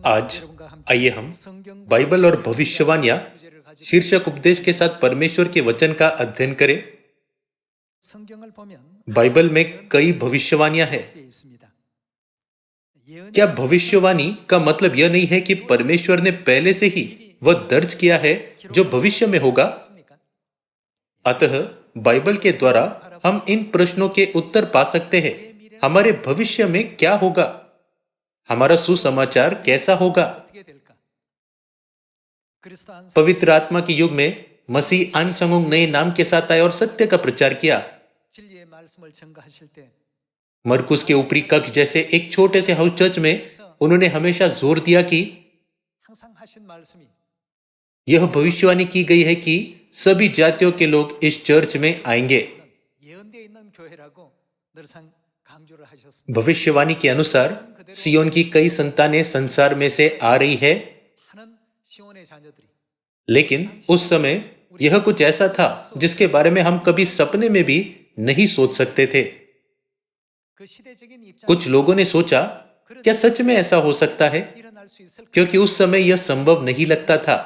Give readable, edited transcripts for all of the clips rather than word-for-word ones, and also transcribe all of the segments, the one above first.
आज आइए हम बाइबल और भविष्यवाणियां शीर्षक उपदेश के साथ परमेश्वर के वचन का अध्ययन करें। बाइबल में कई भविष्यवाणियां हैं। क्या भविष्यवाणी का मतलब यह नहीं है कि परमेश्वर ने पहले से ही वह दर्ज किया है जो भविष्य में होगा? अतः बाइबल के द्वारा हम इन प्रश्नों के उत्तर पा सकते हैं। हमारे भविष्य में क्या होगा? हमारा सुसमाचार कैसा होगा? पवित्र आत्मा के युग में मसीह अनसंग नए नाम के साथ आए और सत्य का प्रचार किया। मरकुस के ऊपरी कक्ष जैसे एक छोटे से हाउस चर्च में उन्होंने हमेशा जोर दिया कि यह भविष्यवाणी की गई है कि सभी जातियों के लोग इस चर्च में आएंगे। भविष्यवाणी के अनुसार सियोन की कई संतानें संसार में से आ रही है, लेकिन उस समय यह कुछ ऐसा था जिसके बारे में हम कभी सपने में भी नहीं सोच सकते थे। कुछ लोगों ने सोचा, क्या सच में ऐसा हो सकता है? क्योंकि उस समय यह संभव नहीं लगता था।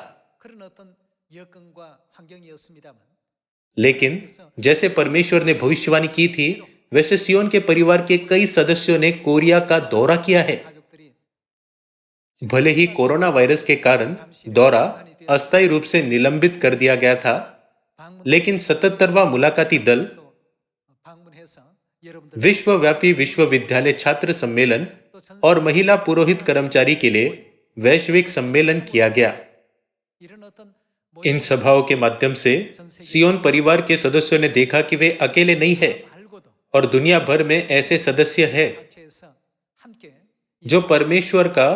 लेकिन जैसे परमेश्वर ने भविष्यवाणी की थी, वैसे सियोन के परिवार के कई सदस्यों ने कोरिया का दौरा किया है। भले ही कोरोना वायरस के कारण दौरा अस्थायी रूप से निलंबित कर दिया गया था, लेकिन 77वां मुलाकाती दल विश्वव्यापी विश्वविद्यालय छात्र सम्मेलन और महिला पुरोहित कर्मचारी के लिए वैश्विक सम्मेलन किया गया। इन सभाओं के माध्यम से सियोन परिवार के सदस्यों ने देखा कि वे अकेले नहीं हैं और दुनिया भर में ऐसे सदस्य हैं जो परमेश्वर का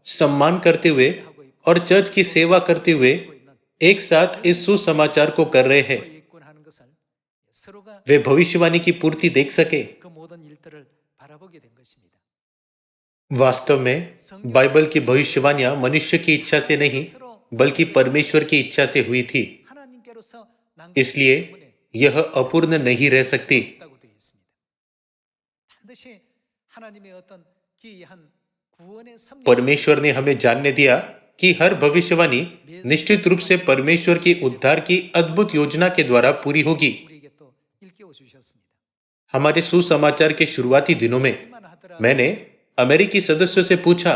सम्मान करते हुए और चर्च की सेवा करते हुए एक साथ इस सुसमाचार को कर रहे हैं। वे भविष्यवाणी की पूर्ति देख सके। वास्तव में बाइबल की भविष्यवाणियां मनुष्य की इच्छा से नहीं बल्कि परमेश्वर की इच्छा से हुई थी, इसलिए यह अपूर्ण नहीं रह सकती। परमेश्वर ने हमें जानने दिया कि हर भविष्यवाणी निश्चित रूप से परमेश्वर की उद्धार की अद्भुत योजना के द्वारा पूरी होगी। हमारे सुसमाचार के शुरुआती दिनों में मैंने अमेरिकी सदस्यों से पूछा,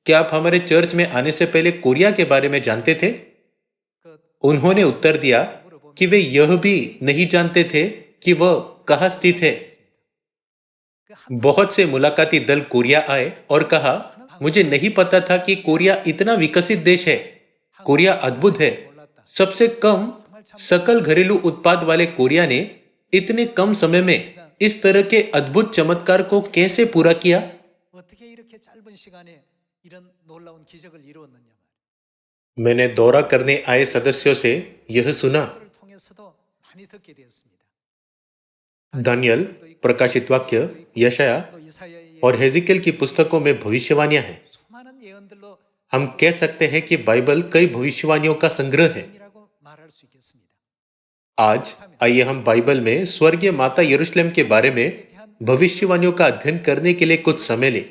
क्या आप हमारे चर्च में आने से पहले कोरिया के बारे में जानते थे? उन्होंने उत्तर दिया कि वे यह भी नहीं जानते थे कि वह कहां स्थित है। बहुत से मुलाकाती दल कोरिया आए और कहा, मुझे नहीं पता था कि कोरिया इतना विकसित देश है। कोरिया अद्भुत है। सबसे कम सकल घरेलू उत्पाद वाले कोरिया ने इतने कम समय में इस तरह के अद्भुत चमत्कार को कैसे पूरा किया? मैंने दौरा करने आए सदस्यों से यह सुना। दानियल, प्रकाशित वाक्य, यशाया और हेजिकेल की पुस्तकों में भविष्यवाणियां हैं। हम कह सकते हैं कि बाइबल कई भविष्यवाणियों का संग्रह है। आज आइए हम बाइबल में स्वर्गीय माता यरूशलेम के बारे में भविष्यवाणियों का अध्ययन करने के लिए कुछ समय लें।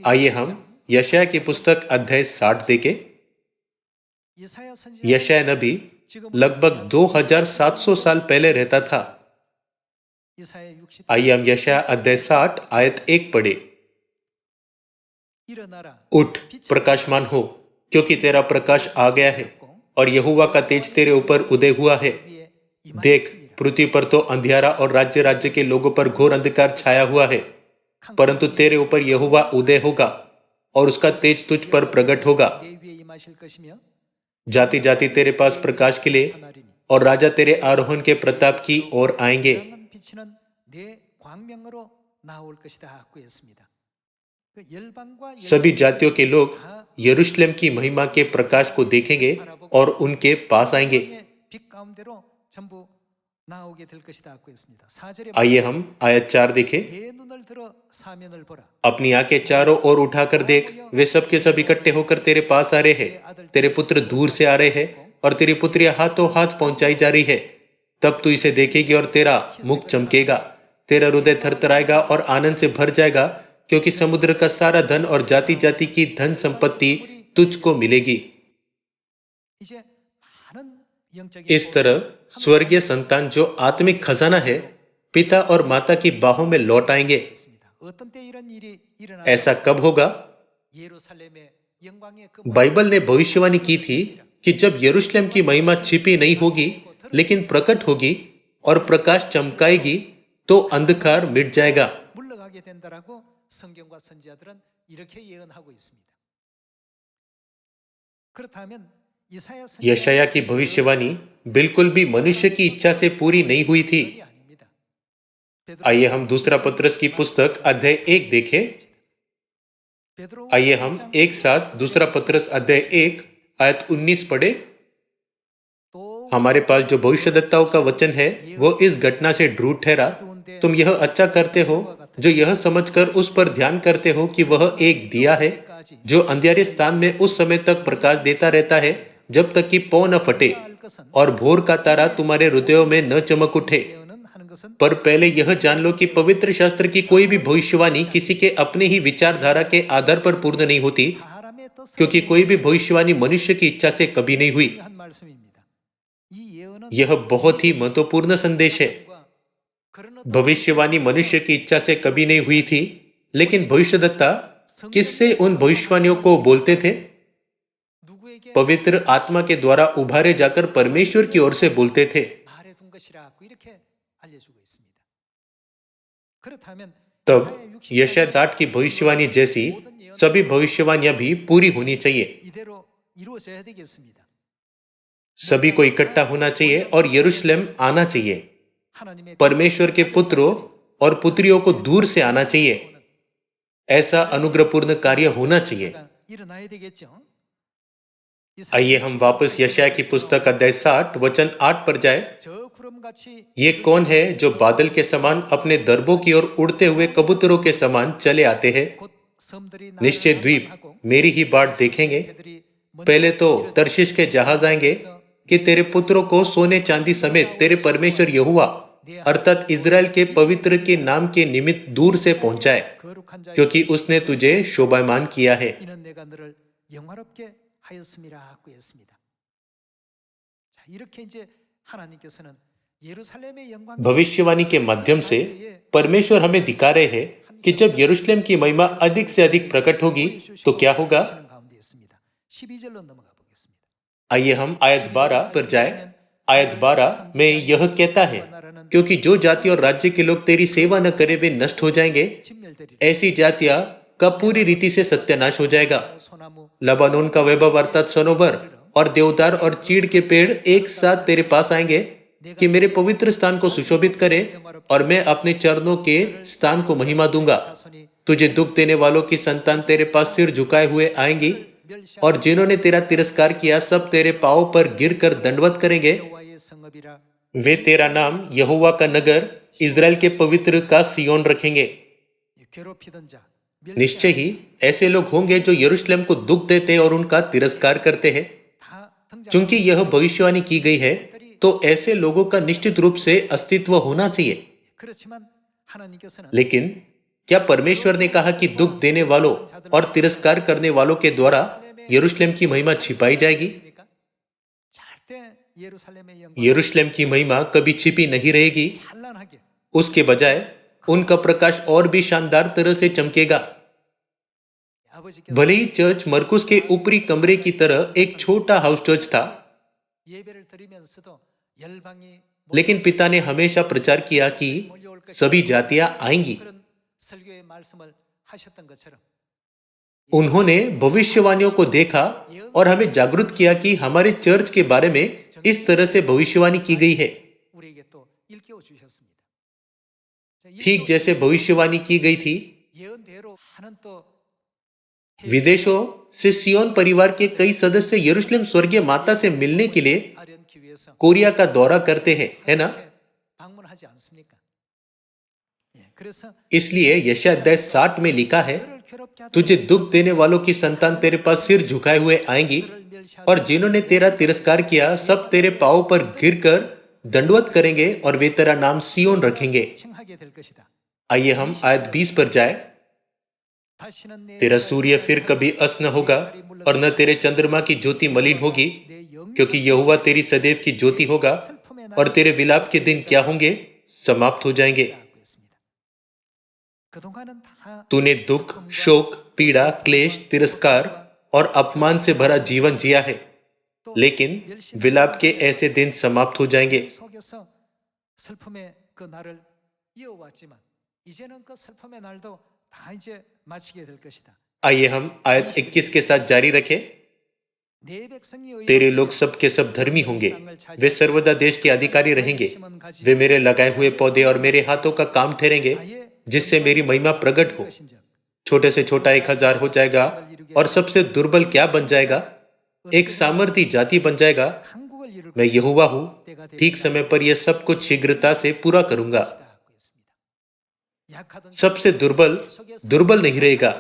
आइए हम यशाया की पुस्तक अध्याय 60 देखें। यशाया नबी लगभग 2700 साल पहले रहता था। आइए हम यशाया अध्याय 60 आयत 1 पढ़े। उठ, प्रकाशमान हो, क्योंकि तेरा प्रकाश आ गया है और यहोवा का तेज तेरे ऊपर उदय हुआ है। देख, पृथ्वी पर तो अंधियारा और राज्य राज्य के लोगों पर घोर अंधकार छाया हुआ है, परंतु तेरे ऊपर यहोवा उदय होगा और उसका तेज तुझ पर प्रकट होगा। जाति जाति तेरे पास प्रकाश के लिए और राजा तेरे आरोहण के प्रताप की ओर आएंगे। सभी जातियों के लोग यरूशलेम की महिमा के प्रकाश को देखेंगे और उनके पास आएंगे। आइए हम आयत 4 देखें। अपनी आंखें चारों ओर उठाकर देख, वे सब के सब इकट्ठे होकर तेरे पास आ रहे हैं। तेरे पुत्र दूर से आ रहे हैं और तेरी पुत्रियां हाथों हाथ पहुंचाई जा रही है। तब तू इसे देखेगी और तेरा मुख चमकेगा, तेरा हृदय थरथराएगा और आनंद से भर जाएगा, क्योंकि समुद्र का सारा धन और जाति जाति की धन संपत्ति तुझको मिलेगी। इस तरह स्वर्गीय संतान जो आत्मिक खजाना है, पिता और माता की बाहों में लौट आएंगे। ऐसा कब होगा? बाइबल ने भविष्यवाणी की थी कि जब यरूशलेम की महिमा छिपी नहीं होगी लेकिन प्रकट होगी और प्रकाश चमकाएगी, तो अंधकार मिट जाएगा। यशाया की भविष्यवाणी बिल्कुल भी मनुष्य की इच्छा से पूरी नहीं हुई थी। आइए हम दूसरा पत्रस की पुस्तक अध्याय 1 देखें। आइए हम एक साथ दूसरा पत्रस अध्याय 1 आयत 19 पढ़े। हमारे पास जो भविष्यद्वक्ताओं का वचन है वो इस घटना से ड्रूट ठहरा। तुम यह अच्छा करते हो जो यह समझकर उस पर ध्यान करते हो कि वह एक दिया है जो अंधेरे स्थान में उस समय तक प्रकाश देता रहता है जब तक कि पौ न फटे और भोर का तारा तुम्हारे हृदयों में न चमक उठे। पर पहले यह जान लो कि पवित्र शास्त्र की कोई भी भविष्यवाणी किसी के अपने ही विचारधारा के आधार पर पूर्ण नहीं होती, क्योंकि कोई भी भविष्यवाणी मनुष्य की इच्छा से कभी नहीं हुई। यह बहुत ही महत्वपूर्ण संदेश है। भविष्यवाणी मनुष्य की इच्छा से कभी नहीं हुई थी, लेकिन भविष्यद्वक्ता किससे उन भविष्यवाणियों को बोलते थे? पवित्र आत्मा के द्वारा उभारे जाकर परमेश्वर की ओर से बोलते थे। तब यशाया 60 की भविष्यवाणी जैसी सभी भविष्यवाणियां भी पूरी होनी चाहिए। सभी को इकट्ठा होना चाहिए और यरूशलेम आना चाहिए। परमेश्वर के पुत्रों और पुत्रियों को दूर से आना चाहिए। ऐसा अनुग्रहपूर्ण कार्य होना चाहिए। आइए हम वापस यशाया की पुस्तक अध्याय 60 वचन 8 पर जाए। ये कौन है जो बादल के समान अपने दरबों की ओर उड़ते हुए कबूतरों के समान चले आते हैं? निश्चय द्वीप मेरी ही बाट देखेंगे। पहले तो तर्शीश के जहाज आएंगे कि तेरे पुत्रों को सोने चांदी समेत तेरे परमेश्वर यहोवा अर्थात इजराइल के पवित्र के नाम के निमित्त दूर से पहुंचाए, क्योंकि उसने तुझे शोभायमान किया है। भविष्यवाणी के माध्यम से परमेश्वर हमें दिखा रहे हैं कि जब यरूशलेम की महिमा अधिक से अधिक प्रकट होगी तो क्या होगा। आइए हम आयत 12 पर जाए। आयत 12 में यह कहता है, क्योंकि जो जाति और राज्य के लोग तेरी सेवा न करे वे नष्ट हो जाएंगे। ऐसी जातियां का पूरी रीति से सत्यानाश हो जाएगा। लबानोन का वैभव अर्थात सनोबर और देवदार और चीड़ के पेड़ एक साथ तेरे पास आएंगे कि मेरे पवित्र स्थान को सुशोभित करे और मैं अपने चरणों के स्थान को महिमा दूंगा। तुझे दुख देने वालों की संतान तेरे पास सिर झुकाए हुए आएंगी और जिन्होंने तेरा तिरस्कार किया सब तेरे पांवों पर गिरकर दंडवत करेंगे। वे तेरा नाम यहोवा का नगर इजराइल के पवित्र का सियोन रखेंगे। निश्चय ही ऐसे लोग होंगे जो यरूशलेम को दुख देते और उनका तिरस्कार करते हैं। चूंकि यह भविष्यवाणी की गई है तो ऐसे लोगों का निश्चित रूप से अस्तित्व होना चाहिए। लेकिन क्या परमेश्वर ने कहा कि दुख देने वालों और तिरस्कार करने वालों के द्वारा यरूशलेम की महिमा छिपाई जाएगी? यरूशलेम की महिमा कभी छिपी नहीं रहेगी। उसके बजाय उनका प्रकाश और भी शानदार तरह से चमकेगा। भले ही चर्च मरकुस के ऊपरी कमरे की तरह एक छोटा हाउस चर्च था, लेकिन पिता ने हमेशा प्रचार किया कि सभी जातियां आएंगी। उन्होंने भविष्यवाणियों को देखा और हमें जागरूक किया कि हमारे चर्च के बारे में इस तरह से भविष्यवाणी की गई है। ठीक जैसे भविष्यवाणी की गई थी, विदेशों से सियोन परिवार के कई सदस्य यरूशलेम स्वर्गीय माता से मिलने के लिए कोरिया का दौरा करते हैं, है ना? इसलिए यशाया अध्याय 60 में लिखा है, तुझे दुख देने वालों की संतान तेरे पास सिर झुकाए हुए आएंगी और जिन्होंने तेरा तिरस्कार किया सब तेरे पांवों पर गिरकर दंडवत करेंगे और वे तेरा नाम सियोन रखेंगे। 칭하게 될 것이다. आइए हम आयत 20 पर जाए। 다시는 내 तेरा 해가 सूर्य 지고 फिर कभी अस्त न होगा 내 달이 और न तेरे 물러가고 चंद्रमा की ज्योति मलिन होगी, 내 영광의 क्योंकि यहोवा तेरी सदैव की ज्योति होगा 슬픔의 और 날이 तेरे विलाप के दिन क्या होंगे? समाप्त हो जाएंगे। 하고 있습니다. 그동안은 다 तूने दुख, 슬픔과 शोक, पीड़ा, क्लेश, तिरस्कार और अपमान से भरा जीवन जिया है, 또 लेकिन 멸시당하는 विलाप के 날에 ऐसे दिन समाप्त हो जाएंगे। 속에서 슬픔의 그 날을 이어왔지만 이제는 그 슬픔의 날도 다 이제 마치게 될 것이다. आइए हम आयत 21 के साथ जारी रखें। 내 백성이 तेरे 의롭게 लोग सब के सब धर्मी होंगे, 땅을 차지하고 वे सर्वदा देश के अधिकारी रहेंगे। वे मेरे लगाए हुए पौधे और मेरे हाथों का काम ठहरेंगे, जिससे मेरी महिमा प्रकट हो। छोटे से छोटा 1000 हो जाएगा और सबसे दुर्बल क्या बन जाएगा? एक सामर्थी जाति बन जाएगा। 한국을 이룰 मैं यहोवा हूं, 때가 되리라. ठीक समय पर यह सब कुछ शीघ्रता से पूरा करूंगा। 약하던 सबसे दुर्बल नहीं रहेगा,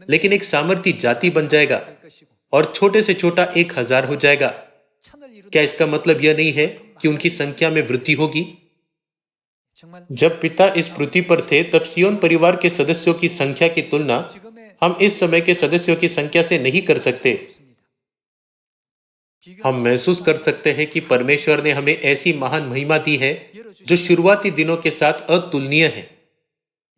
लेकिन एक सामर्थी जाति बन जाएगा 될 것이고 और छोटे से छोटा 1000 हो जाएगा। 천을 이룬 क्या इसका मतलब यह नहीं है कि उनकी संख्या में वृद्धि होगी? 정말 जब पिता इस पृथ्वी पर थे, तब सियोन परिवार के सदस्यों की संख्या की तुलना 지금의 हम इस समय के सदस्यों की संख्या से नहीं कर सकते। हम महसूस कर सकते हैं कि परमेश्वर ने हमें ऐसी महान महिमा दी है जो शुरुआती दिनों के साथ अतुलनीय है।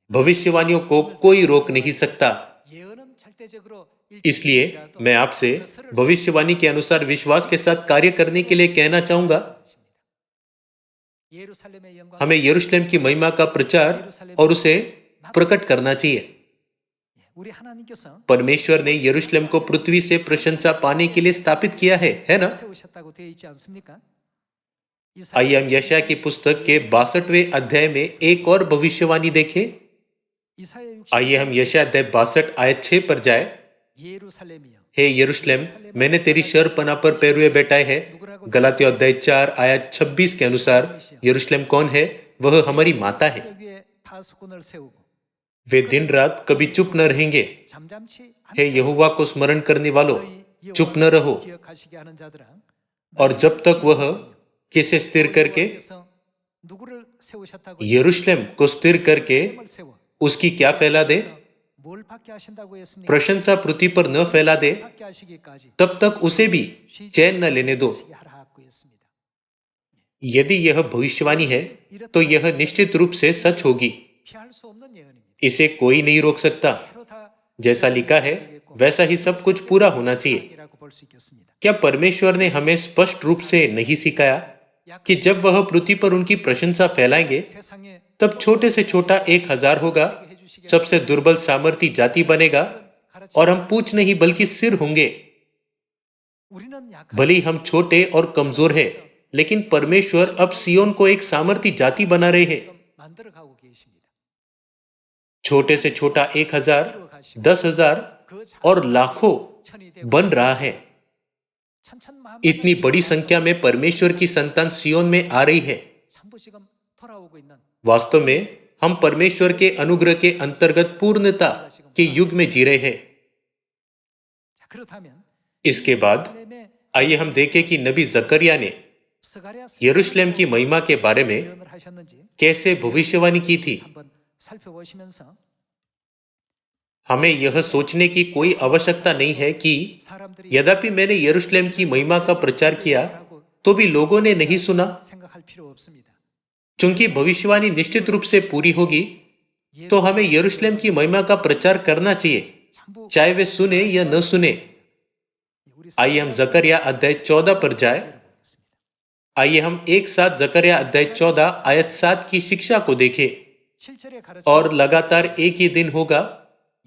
भविष्यवाणियों को कोई रोक नहीं सकता। 예언은 절대적으로 इसलिए मैं आपसे भविष्यवाणी के अनुसार विश्वास के साथ कार्य करने के लिए कहना चाहूंगा। 예루살렘의 영광 हमें यरूशलेम की महिमा का प्रचार और उसे प्रकट करना चाहिए। 우리 하나님께서 परमेश्वर ने यरूशलेम को पृथ्वी से प्रशंसा पाने के लिए स्थापित किया है ना? 세우셨다고 되어 있지 않습니까? आइए हम यशायाह की पुस्तक के 62वें अध्याय में एक और भविष्यवाणी देखें। 이사야 आइए हम यशायाह अध्याय 62 आयत 6 पर जाए। 예루살렘이여 हे यरूशलेम, मैंने तेरी शरपना पर पैरुए बैठाए है। गलातियों अध्याय 4 आयत 26 के अनुसार यरूशलेम कौन है? वह हमारी माता है। 위에 파수꾼을 세우고 वे दिन रात कभी चुप न रहेंगे। 잠잠치 हे यहोवा को स्मरण करने वालों, 너희 चुप न रहो। 기억하시게 하는 자들아 और जब तक वह किसे स्थिर करके, 여호와께서 누구를 세우셨다고 यरूशलेम को स्थिर करके 예루살렘을 세워 उसकी क्या फैला दे? 뭘 받게 하신다고 했습니까? प्रशंसा पृथ्वी पर न फैला दे, 받게 하시기까지 तब तक उसे भी चैन न लेने दो। 하시게 하라고 했습니다. यदि यह भविष्यवाणी है तो यह निश्चित रूप से सच होगी। 피할 수 없는 예언입니다. इसे कोई नहीं रोक सकता। 바로 다 जैसा लिखा है वैसा ही सब कुछ पूरा होना चाहिए। 이라고 볼 수 있겠습니다. क्या परमेश्वर ने हमें स्पष्ट रूप से नहीं सिखाया कि जब वह पृथ्वी पर उनकी प्रशंसा फैलाएंगे, 세상에 तब छोटे से छोटा 1000 होगा, सबसे दुर्बल सामर्थी जाति बनेगा और हम पूछ नहीं बल्कि सिर होंगे। 우리는 약한 भले ही हम छोटे और कमजोर हैं, लेकिन परमेश्वर अब सियोन को एक सामर्थी जाति बना रहे हैं। 만들어 가고 계십니다. छोटे से छोटा 1000, 10,000 그 और लाखों 천이 되고 बन रहा है। 천천만 इतनी बड़ी संख्या में परमेश्वर की संतान सियोन में आ रही है। 참부시금 돌아오고 있는 वास्तव में हम परमेश्वर के अनुग्रह के अंतर्गत पूर्णता के युग में जी रहे हैं। 자, 그렇다면 इसके बाद 예루살렘의 आइए हम देखें कि नबी जकरिया ने 스가랴 यरूशलेम की महिमा के बारे में 예언을 하셨는지 कैसे भविष्यवाणी की थी। 한번 살펴보시면서 हमें यह सोचने की कोई आवश्यकता नहीं है कि 사람들이 यद्यपि मैंने यरूशलेम की महिमा का प्रचार किया तो भी लोगों ने नहीं सुना। 생각할 필요 없습니다. चूंकि भविष्यवाणी निश्चित रूप से पूरी होगी, तो हमें यरूशलेम की महिमा का प्रचार करना चाहिए, 참부 चाहे वे सुने या न सुने। 우리 आइए हम जकरिया अध्याय 14 पर जाए। आइए हम एक साथ जकरिया अध्याय 14 आयत 7 की शिक्षा को देखें। 7절에 가르쳐 और लगातार एक ही दिन होगा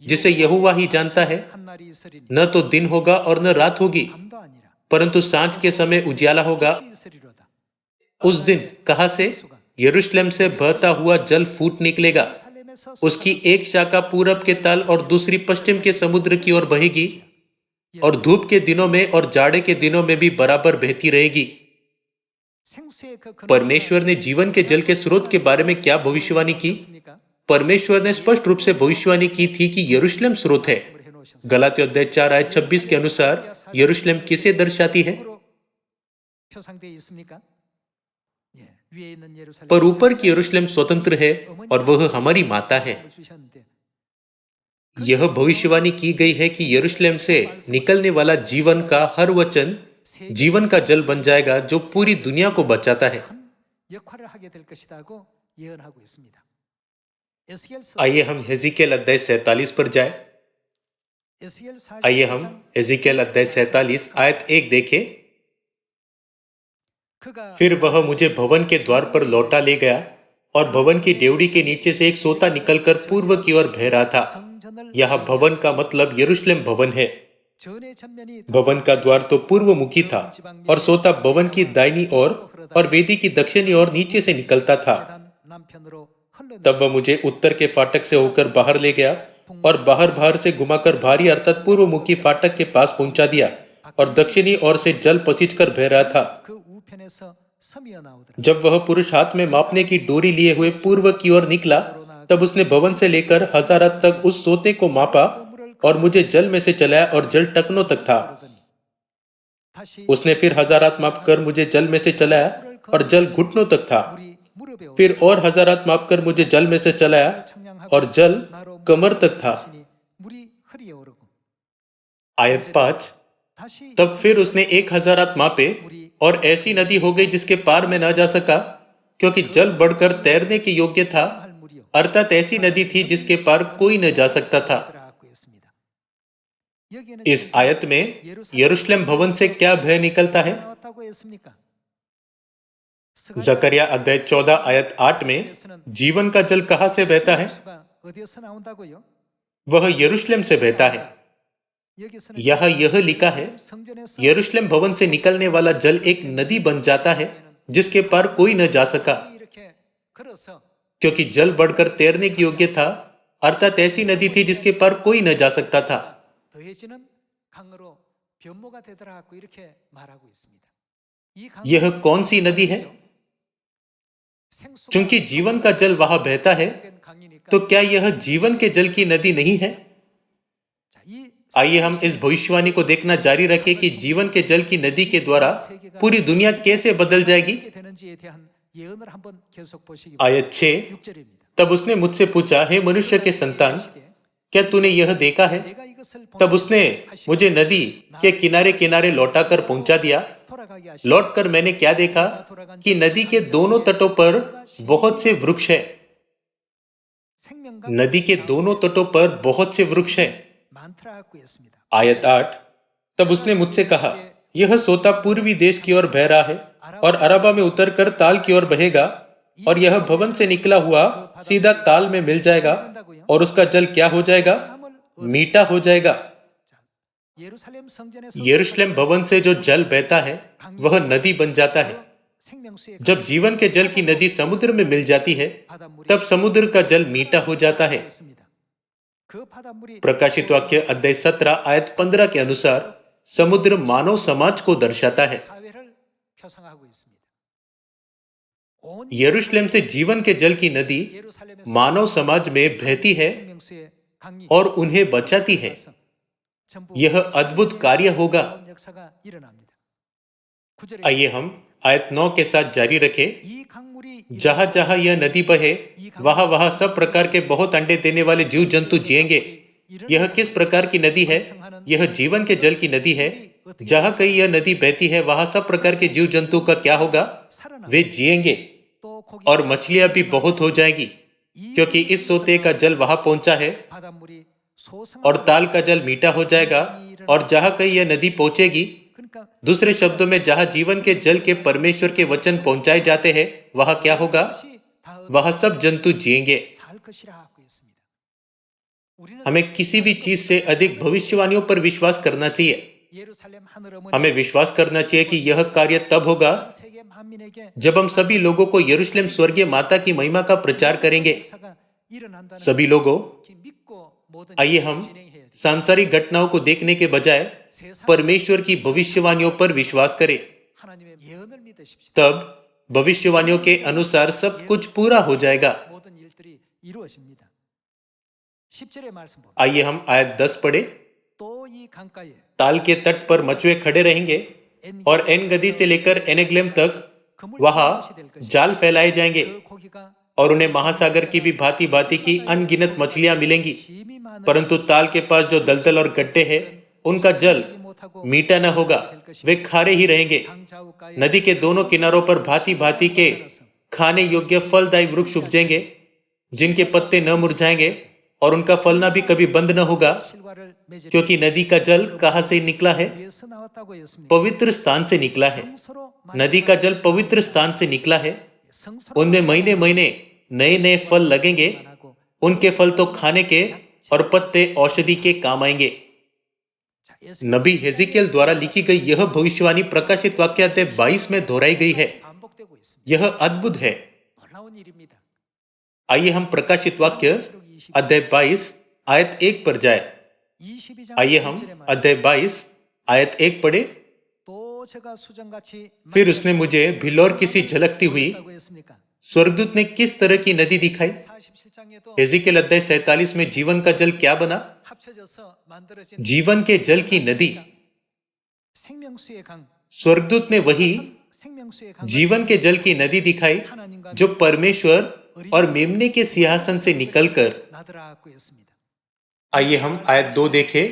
जिसे यहोवा ही जानता है। 한 날이 있으리니 न तो दिन होगा और न रात होगी, 밤도 아니라 परंतु सांझ के समय उजियाला होगा। 빛이 있으리로다. उस दिन कहां से? यरूशलेम से बहता हुआ जल फूट निकलेगा। 예루살렘에서 उसकी एक शाखा पूरब के तल और दूसरी पश्चिम के समुद्र की ओर बहेगी, और धूप के दिनों में और जाड़े के दिनों में भी बराबर बहती रहेगी। 생수의 그 근원지가 परमेश्वर ने जीवन के जल के स्रोत के बारे में क्या भविष्यवाणी की? 있습니까? परमेश्वर ने स्पष्ट रूप से भविष्यवाणी की थी कि यरूशलेम स्रोत है। 해놓으셨습니다. गलातियों अध्याय 4 आयत 26 के अनुसार यरूशलेम किसे दर्शाती है? 으로 표상되어 있습니까? 예. 위에 있는 예루살렘 पर ऊपर की यरूशलेम स्वतंत्र है और वह हमारी माता है। 주셨는데 यह भविष्यवाणी की गई है कि यरूशलेम से निकलने वाला जीवन का हर वचन जीवन का जल बन जाएगा जो पूरी दुनिया को बचाता है। 큰 역할을 하게 될 것이라고 예언하고 있습니다. 에스겔서 आइए हम हेजिकेल अध्याय 47 पर जाए। 에스겔 आइए हम 47장 हेजिकेल अध्याय 47 आयत 1 देखें। 그가 फिर वह मुझे भवन के द्वार पर लौटा ले गया और भवन की डेवढ़ी के नीचे से एक सोता निकलकर पूर्व की ओर बह रहा था। 성전을 यह भवन का मतलब यरूशलेम भवन है। 전의 전면이 भवन का द्वार तो पूर्वमुखी था और सोता भवन की दाहिनी ओर और वेदी की दक्षिणी ओर नीचे से निकलता था। 제단 남편으로 흘러 तब वह मुझे उत्तर के फाटक से होकर बाहर ले गया और बाहर से घुमाकर भारी अर्थात पूर्वमुखी फाटक के पास पहुंचा दिया और दक्षिणी ओर से जल पसीजकर बह रहा था। 그 우편에서 섬이어 나오더라. जब वह पुरुष हाथ में मापने की डोरी लिए हुए पूर्व की ओर निकला तब उसने भवन से लेकर हजारत तक उस सोते को मापा और मुझे जल में से चलाया और जल टकनों तक था। 다시 उसने फिर हजारात माप कर मुझे जल में से चलाया और जल घुटनों तक था। 물이 무릎에 오르 फिर और हजारात माप कर मुझे जल में से चलाया और जल कमर तक था। 물이 허리에 오르고 आयत 5। 다시 तब फिर उसने 1000 मापे और ऐसी नदी हो गई जिसके पार में न जा सका, क्योंकि जल बढ़कर तैरने के योग्य था, 할 물이요. अर्थात ऐसी नदी थी जिसके पार कोई न जा सकता था। 들어가고 있습니다. 여기에는 इस आयत में यरूशलेम भवन से क्या भय निकलता है? 나왔다고 했습니까? जकरिया अध्याय 14 आयत 8 में जीवन का जल कहां से बहता है? 수가 어디에서 나온다고요? वह यरूशलेम से बहता है। 여기서는 यहाँ यह लिखा है, 성전에서 यरूशलेम भवन से निकलने वाला जल एक नदी बन जाता है जिसके पार कोई न जा सका, 이렇게 걸어서 क्योंकि जल बढ़कर तैरने के योग्य था, अर्थात ऐसी नदी थी जिसके पार कोई न जा सकता था। 더해지는 강으로 변모가 되더라고 이렇게 말하고 있습니다. 이 यह कौन सी नदी है? 생수가 चूंकि जीवन का जल वहां बहता है, 된 강이니까 तो क्या यह जीवन के जल की नदी नहीं है? 자, 이 आइए हम इस भविष्यवाणी को देखना जारी रखें कि जीवन के जल की नदी के द्वारा पूरी दुनिया कैसे बदल जाएगी। 어떻게 되는지에 대한 예언을 한번 계속 보시기 आयत 6। 6절입니다. तब उसने मुझसे पूछा, हे मनुष्य के संतान, क्या तूने यह देखा है? 내가 이것을 तब उसने मुझे नदी के किनारे किनारे लौटाकर पहुंचा दिया। 돌아가게 하시 लौटकर मैंने क्या देखा कि नदी के दोनों तटों पर बहुत से वृक्ष है। 생명과 नदी के दोनों तटों पर बहुत से वृक्ष है। 많더라고 했습니다. आयत 8। तब उसने मुझसे कहा, यह सोता पूर्वी देश की ओर बह रहा है और अरबा में उतरकर ताल की ओर बहेगा और यह भवन से निकला हुआ सीधा ताल में मिल जाएगा और उसका जल क्या हो जाएगा? मीठा हो जाएगा। 예루살렘 성전에서 यरूशलेम भवन से जो जल बहता है वह नदी बन जाता है। 생명수의 जब जीवन के जल की नदी समुद्र में मिल जाती है 바닷물이 तब समुद्र का जल मीठा हो जाता है। 있습니다. 그 바닷물이 प्रकाशित वाक्य अध्याय 17 आयत 15 के अनुसार समुद्र मानव समाज को दर्शाता है। 사회를 표상하고 있습니다. 온 यरूशलेम से जीवन के जल की नदी 예루살렘에서 मानव समाज में बहती है 생명수의 강이 और उन्हें बचाती है। 전부 यह अद्भुत कार्य होगा। 놀라운 역사가 일어납니다. 9절에 आइए हम आयत 9 के साथ जारी रखें। 이 강물이 जहां जहां यह नदी बहे वहां वहां सब प्रकार के बहुत अंडे देने वाले जीव जंतु जिएंगे। यह किस प्रकार की नदी है? यह जीवन के जल की नदी है। जहां कहीं यह नदी बहती है वहां सब प्रकार के जीव जंतु का क्या होगा? 살아나 वे जिएंगे 또 고기 और मछलियां भी बहुत हो जाएंगी, क्योंकि इस सोते का जल वहां पहुंचा है 바닷물이 소성하고 और ताल का जल मीठा हो जाएगा। और जहां कहीं यह नदी पहुंचेगी, 그러니까 दूसरे शब्दों में जहां जीवन के जल के परमेश्वर के वचन पहुंचाए जाते हैं वहां क्या होगा? 것이 다 वहां सब जंतु जिएंगे। 살 것이라고 했습니다. 우리는 हमें किसी भी चीज से अधिक भविष्यवाणियों पर विश्वास करना चाहिए। 예루살렘 하늘 어머니 हमें विश्वास करना चाहिए कि यह कार्य तब होगा 세계 만민에게 जब हम सभी लोगों को यरूशलेम स्वर्गीय माता की महिमा का प्रचार करेंगे। 역사가 일어난다는 सभी लोगों, 걸 믿고 모든 आइए 일을 हम 진행해야 돼요. सांसारिक घटनाओं को देखने के बजाय 세상 परमेश्वर की भविष्यवाणियों पर विश्वास करें। 하나님의 예언을 믿으십시오. तब भविष्यवाणियों के अनुसार सब कुछ पूरा हो जाएगा। 모든 일들이 이루어집니다. 10절의 말씀 봅니다. आइए हम आयत 10 पढ़े। 또 이 강가에 ताल के तट पर मछुए खड़े रहेंगे और एन गदी से लेकर एनेग्लेम तक वहां जाल फैलाए जाएंगे और उन्हें महासागर की भी भांति भांति की अनगिनत मछलियां मिलेंगी, परंतु ताल के पास जो दलदल और गड्ढे हैं उनका जल मीठा न होगा, वे खारे ही रहेंगे। नदी के दोनों किनारों पर भांति भांति के खाने योग्य फलदायी वृक्ष उपजेंगे, जिनके पत्ते न मुरझाएंगे और उनका फलना भी कभी बंद न होगा, क्योंकि नदी का जल कहां से निकला है? पवित्र स्थान से निकला है। नदी का जल पवित्र स्थान से निकला है। उनमें महीने महीने नए नए फल लगेंगे। उनके फल तो खाने के और पत्ते औषधि के काम आएंगे। नबी हेजिकियल द्वारा लिखी गई यह भविष्यवाणी प्रकाशित वाक्य अध्याय 22 में दोहराई गई है। यह अद्भुत है। आइए हम प्रकाशित वाक्य अध्याय 22 आयत 1 पर जाए। आइए हम अध्याय 22 आयत 1 पढ़े। फिर उसने मुझे भिलौर की सी झलकती हुई स्वर्गदूत ने किस तरह की नदी दिखाई। हेजिकियल अध्याय 47 में जीवन का जल क्या बना? जीवन के जल की नदी। स्वर्गदूत ने वही जीवन के जल की नदी दिखाई जो परमेश्वर और मेमने के सिंहासन से निकलकर। आइए हम आयत 2 देखें।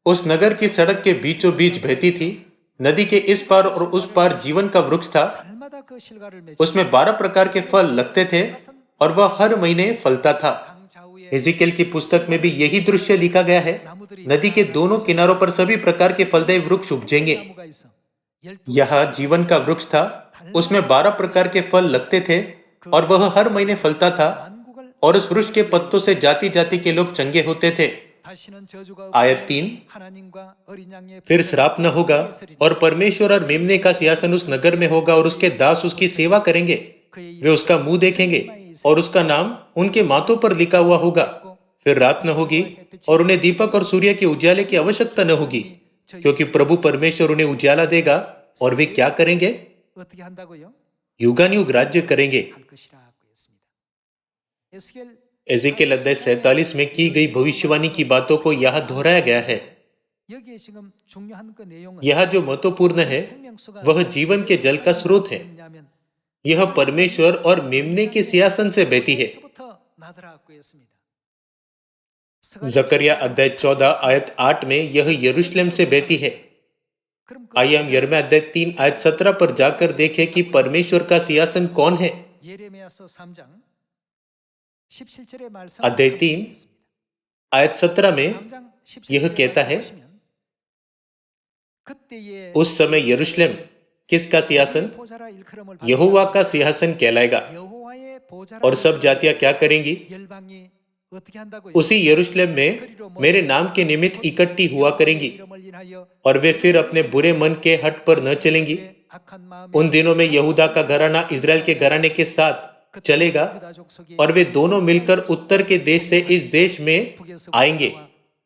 उस नगर की सड़क के बीचों बीच बहती थी। नदी के इस पार और उस पार जीवन का वृक्ष था। उसमें 12 प्रकार के फल लगते थे और वह हर महीने फलता था। हेजिकियल की पुस्तक में भी यही दृश्य लिखा गया है। नदी के दोनों किनारों पर सभी प्रकार के फलदायी वृक्ष उपजेंगे। यह जीवन का वृक्ष था। उसमें 12 प्रकार के फल लगते थे और वह हर महीने फलता था, और उस वृक्ष के पत्तों से जाति जाति के लोग चंगे होते थे। आयत 3। फिर श्राप न होगा और परमेश्वर और मेमने का सिंहासन उस नगर में होगा और उसके दास उसकी सेवा करेंगे। वे उसका मुंह देखेंगे और उसका नाम उनके माथों पर लिखा हुआ होगा। फिर रात न होगी और उन्हें दीपक और सूर्य के उजाले की आवश्यकता न होगी, क्योंकि प्रभु परमेश्वर उन्हें उजाला देगा और वे क्या करेंगे? युगानुयुग राज्य करेंगे। एजेकियल अध्याय 47 में की गई भविष्यवाणी की बातों को यहां दोहराया गया है। यह जो महत्वपूर्ण है वह जीवन के जल का स्रोत है। यह परमेश्वर और मेमने के सिंहासन से बहती है। जकरिया अध्याय 14 आयत 8 में यह यरूशलेम से बहती है। आइए हम यिर्मयाह अध्याय 3 आयत 17 पर जाकर देखें कि परमेश्वर का सिंहासन कौन है। अध्याय 3 आयत 17 में यह कहता है, उस समय यरूशलेम किसका सिंहासन? यहोवा का सिंहासन कहलाएगा। और सब जातियां क्या करेंगी? उसी यरूशलेम में मेरे नाम के निमित्त इकट्ठी हुआ करेंगी, और वे फिर अपने बुरे मन के हट पर न चलेंगी। उन दिनों में यहूदा का घराना इजराइल के घराने के साथ चलेगा, और वे दोनों मिलकर उत्तर के देश से इस देश में आएंगे,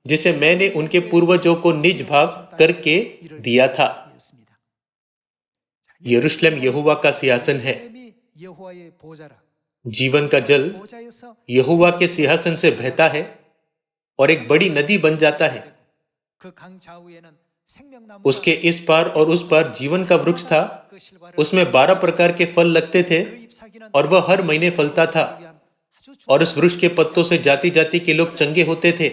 जिसे मैंने उनके पूर्वजों को निज भाग करके दिया था। यरूशलेम यहोवा का सिंहासन है। जीवन का जल यहोवा के सिंहासन से बहता है और एक बड़ी नदी बन जाता है। उसके इस पार और उस पार जीवन का वृक्ष था। उसमें 12 प्रकार के फल लगते थे और वह हर महीने फलता था, और उस वृक्ष के पत्तों से जाति जाति के लोग चंगे होते थे।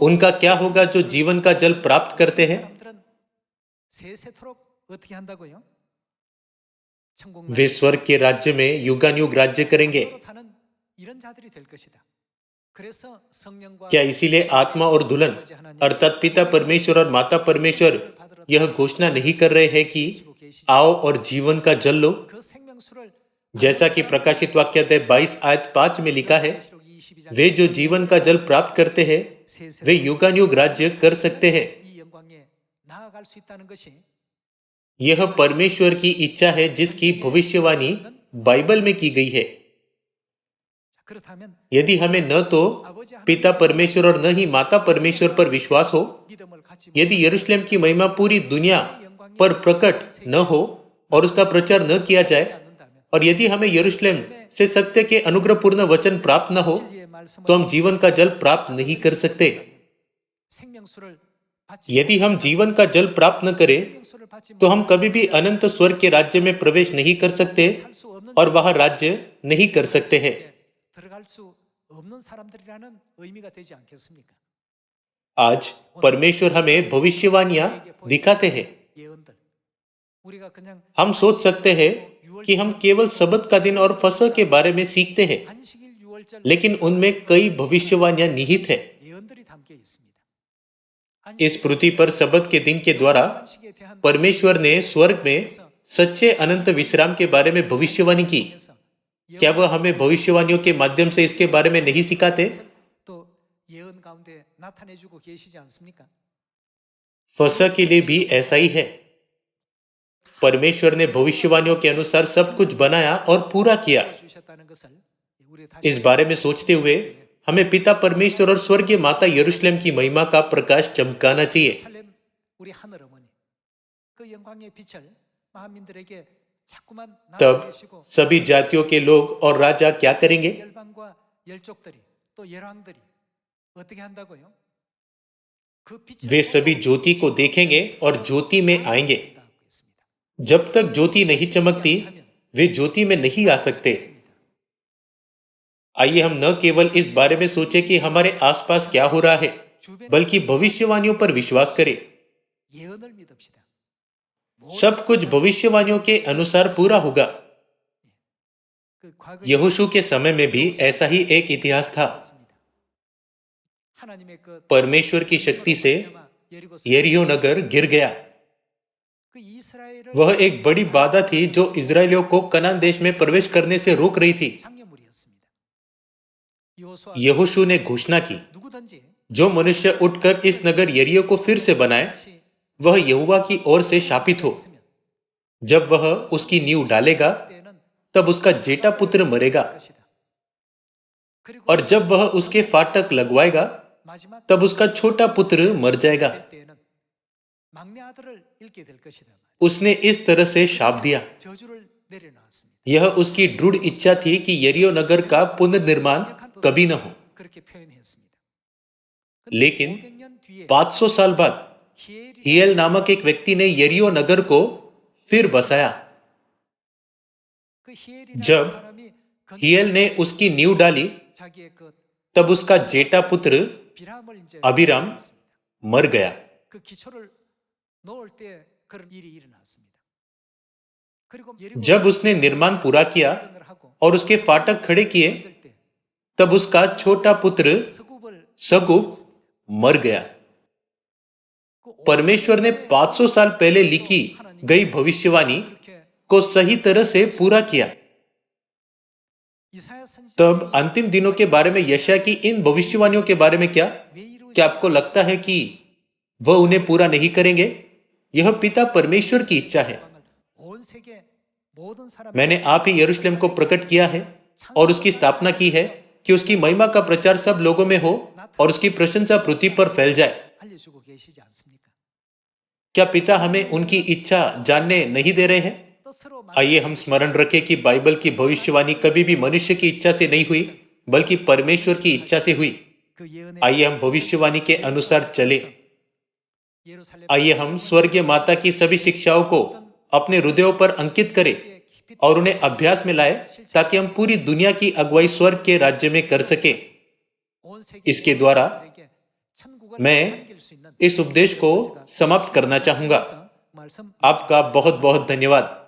उनका क्या होगा जो जीवन का जल प्राप्त करते हैं? वे स्वर्ग के राज्य में युगानुयुग राज्य करेंगे। क्या इसीलिए आत्मा और दुल्हन अर्थात पिता परमेश्वर और माता परमेश्वर यह घोषणा नहीं कर रहे हैं कि आओ और जीवन का जल लो? जैसा कि प्रकाशित वाक्य अध्याय 22 आयत 5 में लिखा है, वे जो जीवन का जल प्राप्त करते हैं वे युगानुयुग राज्य कर सकते हैं। यह परमेश्वर की इच्छा है जिसकी भविष्यवाणी बाइबल में की गई है। यदि हमें न तो पिता परमेश्वर और न ही माता परमेश्वर पर विश्वास हो, यदि यरूशलेम की महिमा पूरी दुनिया पर प्रकट न हो और उसका प्रचार न किया जाए, और यदि हमें यरूशलेम से सत्य के अनुग्रहपूर्ण वचन प्राप्त न हो, तो हम जीवन का जल प्राप्त नहीं कर सकते। 받지 यदि हम जीवन का जल प्राप्त न करें 생명수를 받지 तो हम कभी भी अनंत स्वर्ग के राज्य में प्रवेश नहीं कर सकते 할수 없는 और वहां राज्य नहीं कर सकते हैं। 들어갈 수 없는 사람들이라는 의미가 되지 않겠습니까? आज परमेश्वर हमें भविष्यवाणियां दिखाते हैं। 예언들 우리가 그냥 हम सोच सकते हैं कि हम केवल सबत का दिन और फसह के बारे में सीखते हैं, 안식일 유월절 लेकिन उनमें कई भविष्यवाणियां निहित है। 예언들이 담겨 있습니다. इस पृथ्वी पर सबत के दिन के द्वारा 안식에 대한 परमेश्वर ने स्वर्ग में सच्चे अनंत विश्राम के बारे में भविष्यवाणी की। क्या वह हमें भविष्यवाणियों के माध्यम से इसके बारे में नहीं सिखाते? 또 예언 가운데 나타내 주고 계시지 않습니까? फसह के लिए भी ऐसा ही है। परमेश्वर ने भविष्यवाणियों के अनुसार सब कुछ बनाया और पूरा किया। 주셨다는 것을 우리 इस बारे में सोचते हुए हमें पिता परमेश्वर और स्वर्गीय माता यरूशलेम की महिमा का प्रकाश चमकाना चाहिए। 살렘 우리 하늘 어머니 그 영광의 빛을 만민들에게 자꾸만 तब 나타내시고 सभी जातियों के लोग और राजा क्या करेंगे? 열방과 열족들이 또 열왕들이 어떻게 한다고요? 그 빛을 वे सभी ज्योति को देखेंगे और ज्योति में आएंगे। 보고 있습니다. जब तक ज्योति नहीं चमकती वे ज्योति में नहीं आ सकते। आइए हम न केवल इस बारे में सोचें कि हमारे आसपास क्या हो रहा है, बल्कि भविष्यवाणियों पर विश्वास करें। 예언을 믿읍시다. सब कुछ भविष्यवाणियों के अनुसार पूरा होगा। 그 과거 यहोशू के समय में भी ऐसा ही एक इतिहास था। 하나님의 그 परमेश्वर की शक्ति से 예리고 यरीहो नगर गिर गया। 그 이스라엘을 वह एक बड़ी बाधा थी जो इजरायलियों को कनान देश में प्रवेश करने से रोक रही थी। 장애물이었습니다. 여호수아 यहोशू ने घोषणा की, 누구든지 जो मनुष्य उठकर इस नगर यरीहो को फिर से बनाए 다시 वह यहोवा की ओर से शापित हो। 있으면 जब वह उसकी नींव डालेगा 때는 तब उसका जेठा पुत्र मरेगा, 것이다. 그리고 और जब वह उसके फाटक लगवाएगा 마지막 तब उसका छोटा पुत्र मर जाएगा। 될 때에는 막내 아들을 잃게 될 것이다. उसने इस तरह से शाप दिया। 저주를 내려놨습니다. यह उसकी दृढ़ इच्छा थी कि यरीहो नगर का पुनर्निर्माण कभी न हो। 그렇게 표현했습니다. लेकिन 500년 뒤에 500 साल बाद 히엘이 हियल नामक एक व्यक्ति ने यरीहो नगर को फिर बसाया। 그 히엘이라는 जब 사람이 हियल ने उसकी नींव डाली 자기의 그 तब उसका जेठा पुत्र 비람을 이제 अबीराम मर गया। 그 기초를 놓을 때 그런 일이 일어났습니다. 그리고 जब उसने निर्माण पूरा किया 예언을 하고 और उसके फाटक खड़े किए 만들 때 तब उसका छोटा पुत्र 서굽을 सगुब मर गया। परमेश्वर ने 500 साल पहले लिखी गई भविष्यवाणी 그렇게 को सही तरह से पूरा किया। 이사야 선지 तब अंतिम दिनों के बारे में यशायाह की इन भविष्यवाणियों के बारे में क्या 왜 이루어지 क्या आपको लगता है कि वह उन्हें पूरा नहीं करेंगे? यह पिता परमेश्वर की इच्छा है। 온 세계 모든 사람 मैंने आप ही यरूशलेम को प्रकट किया है और उसकी स्थापना की है कि उसकी महिमा का प्रचार सब लोगों में हो और उसकी प्रशंसा पृथ्वी पर फैल जाए। 알려주고 계시지 않습니까? क्या पिता हमें उनकी इच्छा जानने नहीं दे रहे हैं? 또 서로 आइए हम स्मरण रखें कि बाइबल की भविष्यवाणी कभी भी मनुष्य की इच्छा से नहीं हुई बल्कि परमेश्वर की इच्छा से हुई। 그 예언의 आइए हम भविष्यवाणी के अनुसार चले। 예루살렘 आइए हम स्वर्गीय माता की सभी शिक्षाओं को अपने हृदयों पर अंकित करें 깊이 और उन्हें अभ्यास में लाए ताकि हम पूरी दुनिया की अगुवाई स्वर्ग के राज्य में कर सके। 온 세계 इसके द्वारा 사람들에게 천국을 मैं 안길 수 있는 इस उपदेश को समाप्त करना चाहूंगा। 말씀 आपका बहुत बहुत धन्यवाद।